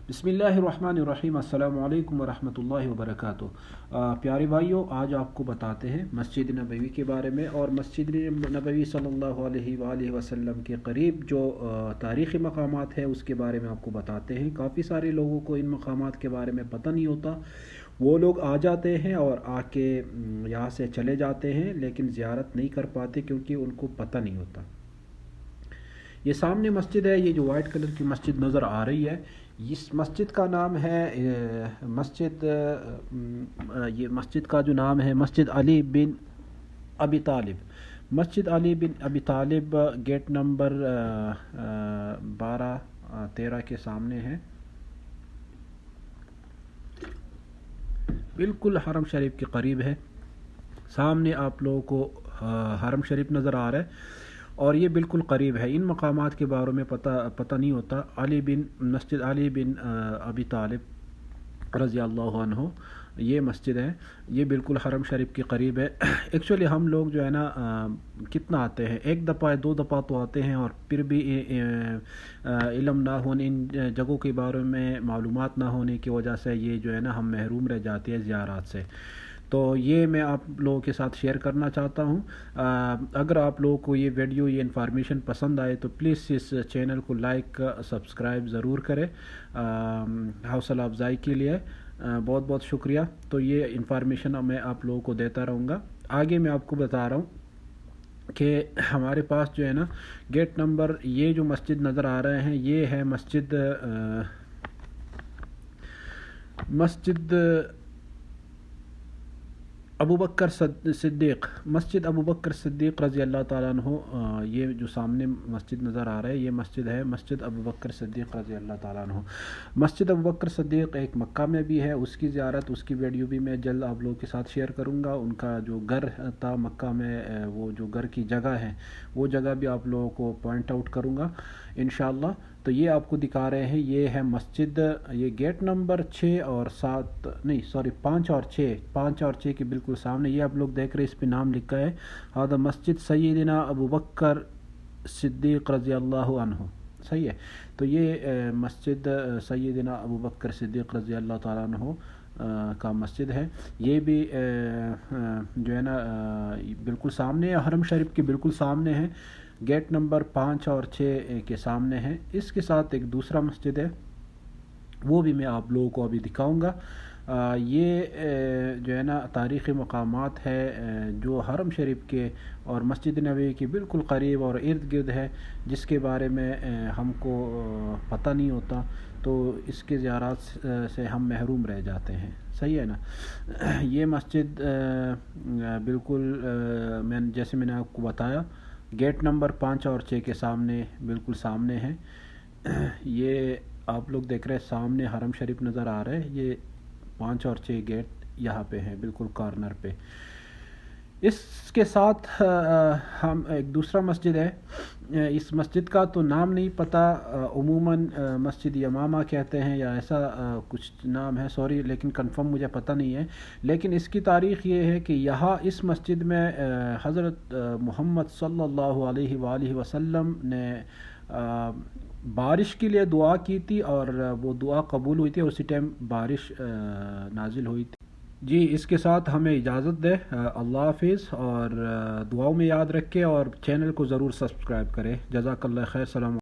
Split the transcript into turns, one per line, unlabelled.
बिस्मिल्लाहिर्रहमानिर्रहीम। अस्सलामु अलैकुम वरहमतुल्लाहि वबरकातुहू। प्यारे भाइयों, आज आपको बताते हैं मस्जिद नबवी के बारे में और मस्जिद नबवी सल्लल्लाहु अलैहि वसल्लम के करीब जो तारीख़ी मकामात है उसके बारे में आपको बताते हैं। काफ़ी सारे लोगों को इन मकामात के बारे में पता नहीं होता। वो लोग आ जाते हैं और आके यहाँ से चले जाते हैं, लेकिन ज़ियारत नहीं कर पाते क्योंकि उनको पता नहीं होता। ये सामने मस्जिद है, ये जो वाइट कलर की मस्जिद नज़र आ रही है, इस मस्जिद का नाम है ये मस्जिद का जो नाम है मस्जिद अली बिन अबी तालिब। मस्जिद अली बिन अबी तालिब गेट नंबर 12-13 के सामने है, बिल्कुल हरम शरीफ के करीब है। सामने आप लोगों को हरम शरीफ नज़र आ रहा है और ये बिल्कुल करीब है। इन मकामात के बारे में पता नहीं होता। मस्जिद अली बिन अबी तालिब रज़ी अल्लाहु अन्हु ये मस्जिद है, ये बिल्कुल हरम शरीफ के करीब है। एक्चुअली हम लोग जो है ना कितना आते हैं, एक दफ़ा या दो दफ़ा तो आते हैं और फिर भी इल्म ना होने, इन जगहों के बारे में मालूमात ना होने की वजह से ये जो है ना हम महरूम रह जाते हैं ज़ियारत से। तो ये मैं आप लोगों के साथ शेयर करना चाहता हूँ। अगर आप लोगों को ये वीडियो, ये इन्फॉर्मेशन पसंद आए तो प्लीज़ इस चैनल को लाइक सब्सक्राइब ज़रूर करें, हौसला अफजाई के लिए। बहुत बहुत शुक्रिया। तो ये इन्फॉर्मेशन मैं आप लोगों को देता रहूँगा। आगे मैं आपको बता रहा हूँ कि हमारे पास जो है ना गेट नंबर, ये जो मस्जिद नज़र आ रहे हैं ये है मस्जिद अबू बकर सिद्दीक़, मस्जिद अबू बकर सिद्दीक़ रज़ी अल्लाह ताला अन्हु। ये जो सामने मस्जिद नज़र आ रहा है ये मस्जिद है मस्जिद अबू बकर सिद्दीक़ रज़ी अल्लाह ताला अन्हु। मस्जिद अबू बकर सिद्दीक़ एक मक्का में भी है, उसकी ज़ियारत, उसकी वीडियो भी मैं जल्द आप लोगों के साथ शेयर करूँगा। उनका जो घर था मक्का में, वो जो घर की जगह है वो जगह भी आप लोगों को पॉइंट आउट करूँगा इंशाअल्लाह। तो ये आपको दिखा रहे हैं, ये है मस्जिद, ये गेट नंबर 6 और 7 नहीं सॉरी 5 और 6 के बिल्कुल सामने। ये आप लोग देख रहे हैं, इस पे नाम लिखा है हादा मस्जिद सैयदना अबू बकर सिद्दीक़ रज़ी अल्लाहु अन्हु। सही है। तो ये मस्जिद सैयदना अबू बकर सिद्दीक़ रज़ी अल्लाह ताला अन्हु का मस्जिद है। ये भी जो है ना बिल्कुल सामने, हरम शरीफ के बिल्कुल सामने है, गेट नंबर 5 और 6 के सामने है। इसके साथ एक दूसरा मस्जिद है, वो भी मैं आप लोगों को अभी दिखाऊंगा। ये जो है ना तारीख़ी मकामात है जो हरम शरीफ के और मस्जिद नबवी के बिल्कुल करीब और इर्द गिर्द है, जिसके बारे में हमको पता नहीं होता, तो इसके ज़ियारत से हम महरूम रह जाते हैं। सही है ना। ये मस्जिद बिल्कुल जैसे मैंने आपको बताया गेट नंबर 5 और 6 के सामने, बिल्कुल सामने है। ये आप लोग देख रहे हैं, सामने हरम शरीफ नज़र आ रहा है। ये 5 और 6 गेट यहाँ पे हैं, बिल्कुल कॉर्नर पे। इसके साथ हम एक दूसरा मस्जिद है, इस मस्जिद का तो नाम नहीं पता, उमूमन मस्जिद यमामा कहते हैं या ऐसा कुछ नाम है, सॉरी, लेकिन कंफर्म मुझे पता नहीं है। लेकिन इसकी तारीख़ ये है कि यहाँ इस मस्जिद में हज़रत मोहम्मद सल्लल्लाहु अलैहि वसल्लम ने बारिश के लिए दुआ की थी और वो दुआ कबूल हुई थी, उसी टाइम बारिश नाजिल हुई थी। जी, इसके साथ हमें इजाज़त दे। अल्लाह हाफिज़, और दुआओं में याद रखें और चैनल को ज़रूर सब्सक्राइब करें। जज़ाकल्लाह खैर। सलाम।